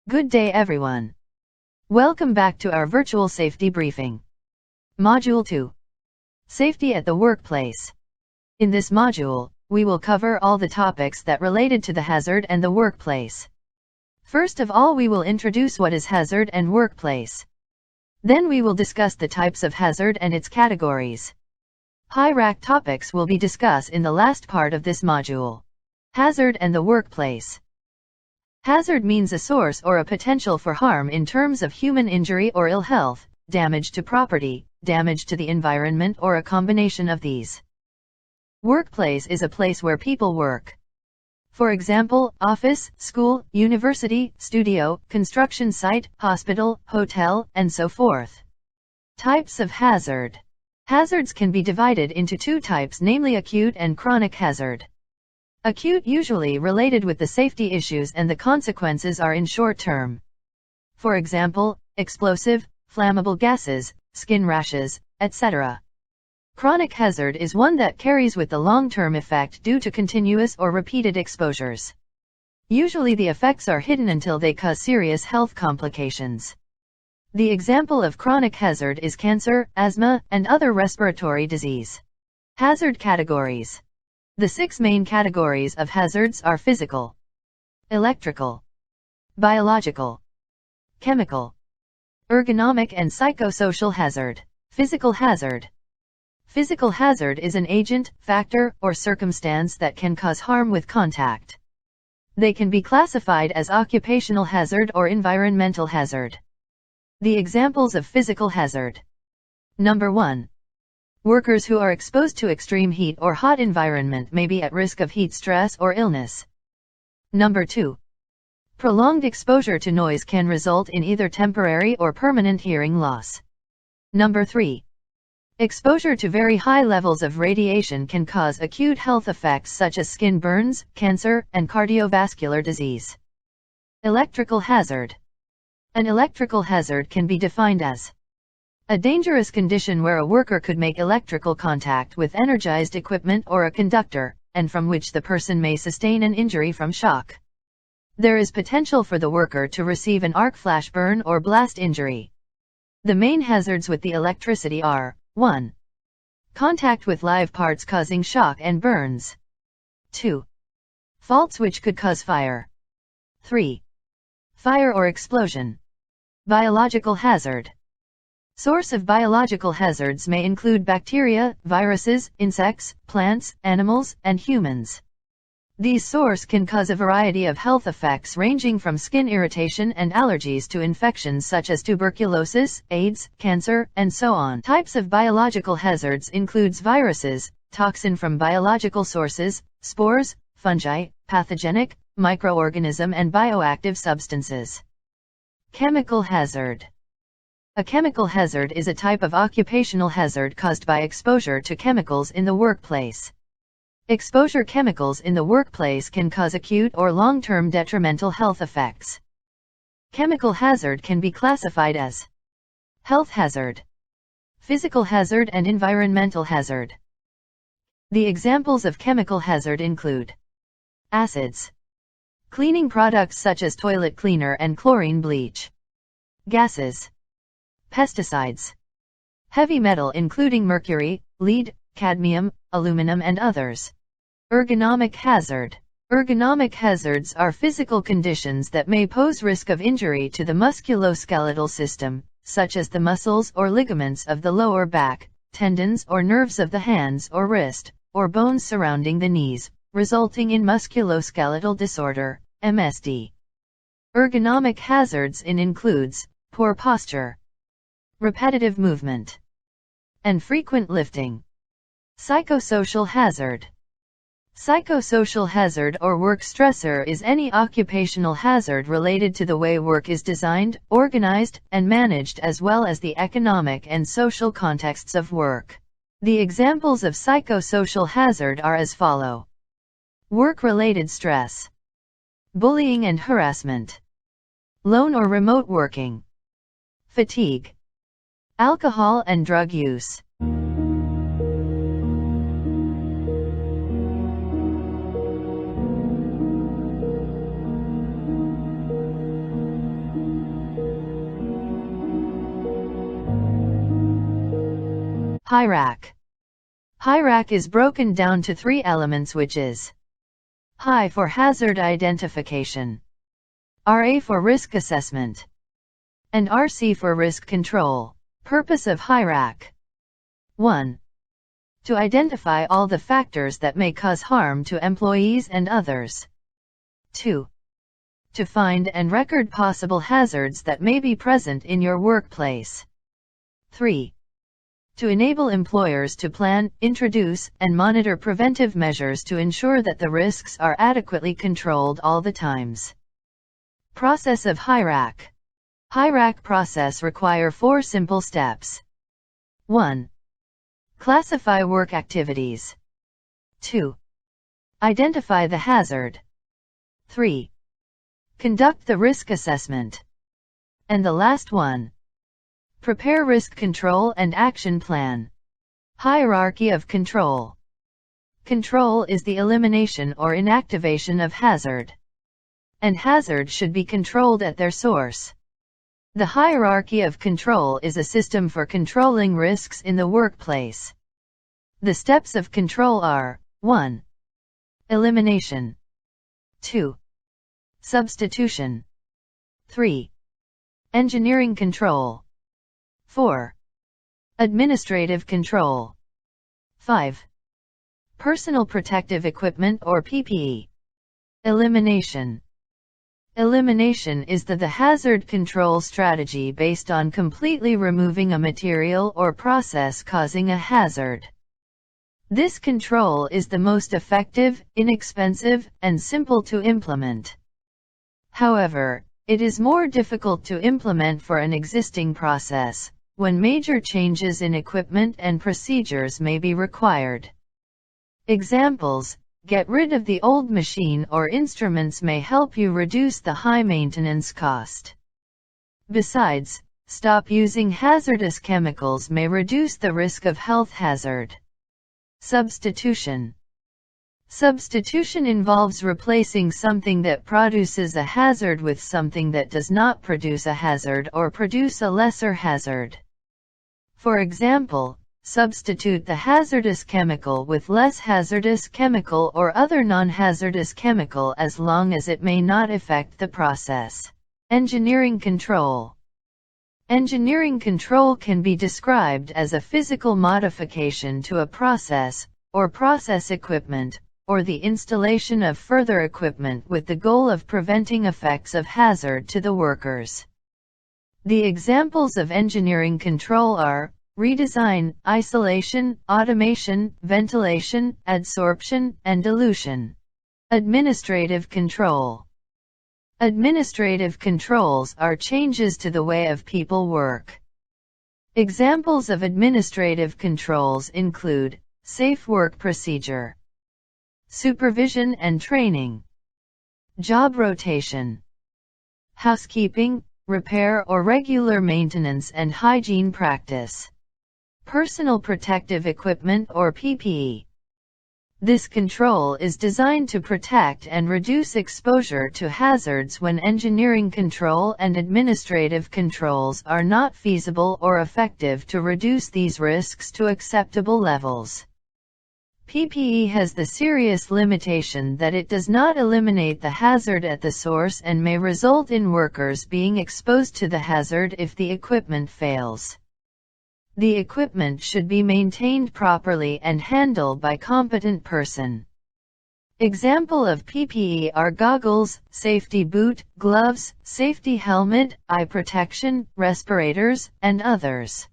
Good day everyone. Welcome back to our virtual safety briefing. Module 2. Safety at the workplace. In this module, we will cover all the topics that related to the hazard and the workplace. First of all, we will introduce what is hazard and workplace. Then we will discuss the types of hazard and its categories. High-rank topics will be discussed in the last part of this module. Hazard and the workplace. Hazard means a source or a potential for harm in terms of human injury or ill health, damage to property, damage to the environment, or a combination of these. Workplace is a place where people work. For example, office, school, university, studio, construction site, hospital, hotel, and so forth. Types of hazard. Hazards can be divided into two types, namely acute and chronic hazard. Acute usually related with the safety issues and the consequences are in short term. For example, explosive, flammable gases, skin rashes, etc. Chronic hazard is one that carries with the long-term effect due to continuous or repeated exposures. Usually the effects are hidden until they cause serious health complications. The example of chronic hazard is cancer, asthma, and other respiratory disease. Hazard categories. The 6 main categories of hazards are physical, electrical, biological, chemical, ergonomic and psychosocial hazard. Physical hazard. Physical hazard is an agent, factor, or circumstance that can cause harm with contact. They can be classified as occupational hazard or environmental hazard. The examples of physical hazard. Number 1. Workers who are exposed to extreme heat or hot environment may be at risk of heat stress or illness. Number 2. Prolonged exposure to noise can result in either temporary or permanent hearing loss. Number 3. Exposure to very high levels of radiation can cause acute health effects such as skin burns, cancer, and cardiovascular disease. Electrical hazard. An electrical hazard can be defined as a dangerous condition where a worker could make electrical contact with energized equipment or a conductor, and from which the person may sustain an injury from shock. There is potential for the worker to receive an arc flash burn or blast injury. The main hazards with the electricity are 1. Contact with live parts causing shock and burns. 2. Faults which could cause fire. 3. Fire or explosion. Biological hazard. Source of biological hazards may include bacteria, viruses, insects, plants, animals, and humans. These sources can cause a variety of health effects ranging from skin irritation and allergies to infections such as tuberculosis, AIDS, cancer, and so on. Types of biological hazards includes viruses, toxin from biological sources, spores, fungi, pathogenic, microorganism and bioactive substances. Chemical hazard. A chemical hazard is a type of occupational hazard caused by exposure to chemicals in the workplace. Exposure chemicals in the workplace can cause acute or long-term detrimental health effects. Chemical hazard can be classified as health hazard, physical hazard and environmental hazard. The examples of chemical hazard include acids, cleaning products such as toilet cleaner and chlorine bleach, gases, pesticides, heavy metal including mercury, lead, cadmium, aluminum and others. Ergonomic hazard. Ergonomic hazards are physical conditions that may pose risk of injury to the musculoskeletal system, such as the muscles or ligaments of the lower back, tendons or nerves of the hands or wrist, or bones surrounding the knees, resulting in musculoskeletal disorder, MSD. Ergonomic hazards includes poor posture, repetitive movement, and frequent lifting. Psychosocial hazard. Psychosocial hazard or work stressor is any occupational hazard related to the way work is designed, organized, and managed as well as the economic and social contexts of work. The examples of psychosocial hazard are as follow. Work-related stress, bullying and harassment, lone or remote working, fatigue, alcohol and drug use. HIRAC. HIRAC is broken down to 3 elements, which is HI for hazard identification, RA for risk assessment, and RC for risk control. Purpose of HIRAC. 1. To identify all the factors that may cause harm to employees and others. 2. To find and record possible hazards that may be present in your workplace. 3. To enable employers to plan, introduce, and monitor preventive measures to ensure that the risks are adequately controlled all the times. Process of HIRAC. HIRAC process require 4 simple steps. 1. Classify work activities. 2. Identify the hazard. 3. Conduct the risk assessment. And the last one. Prepare risk control and action plan. Hierarchy of control. Control is the elimination or inactivation of hazard. And hazard should be controlled at their source. The hierarchy of control is a system for controlling risks in the workplace. The steps of control are: 1. Elimination. 2. Substitution. 3. Engineering control. 4. Administrative control. 5. Personal protective equipment or PPE. Elimination. Elimination is the hazard control strategy based on completely removing a material or process causing a hazard. This control is the most effective, inexpensive, and simple to implement. However, it is more difficult to implement for an existing process, when major changes in equipment and procedures may be required. Examples: get rid of the old machine or instruments may help you reduce the high maintenance cost. Besides, stop using hazardous chemicals may reduce the risk of health hazard. Substitution. Substitution involves replacing something that produces a hazard with something that does not produce a hazard or produce a lesser hazard. For example, substitute the hazardous chemical with less hazardous chemical or other non-hazardous chemical as long as it may not affect the process. Engineering control. Engineering control can be described as a physical modification to a process, or process equipment, or the installation of further equipment with the goal of preventing effects of hazard to the workers. The examples of engineering control are redesign, isolation, automation, ventilation, adsorption, and dilution. Administrative control. Administrative controls are changes to the way of people work. Examples of administrative controls include safe work procedure, supervision and training, job rotation, housekeeping, repair or regular maintenance and hygiene practice, personal protective equipment or PPE. This control is designed to protect and reduce exposure to hazards when engineering control and administrative controls are not feasible or effective to reduce these risks to acceptable levels. PPE has the serious limitation that it does not eliminate the hazard at the source and may result in workers being exposed to the hazard if the equipment fails. The equipment should be maintained properly and handled by competent person. Example of PPE are goggles, safety boot, gloves, safety helmet, eye protection, respirators, and others.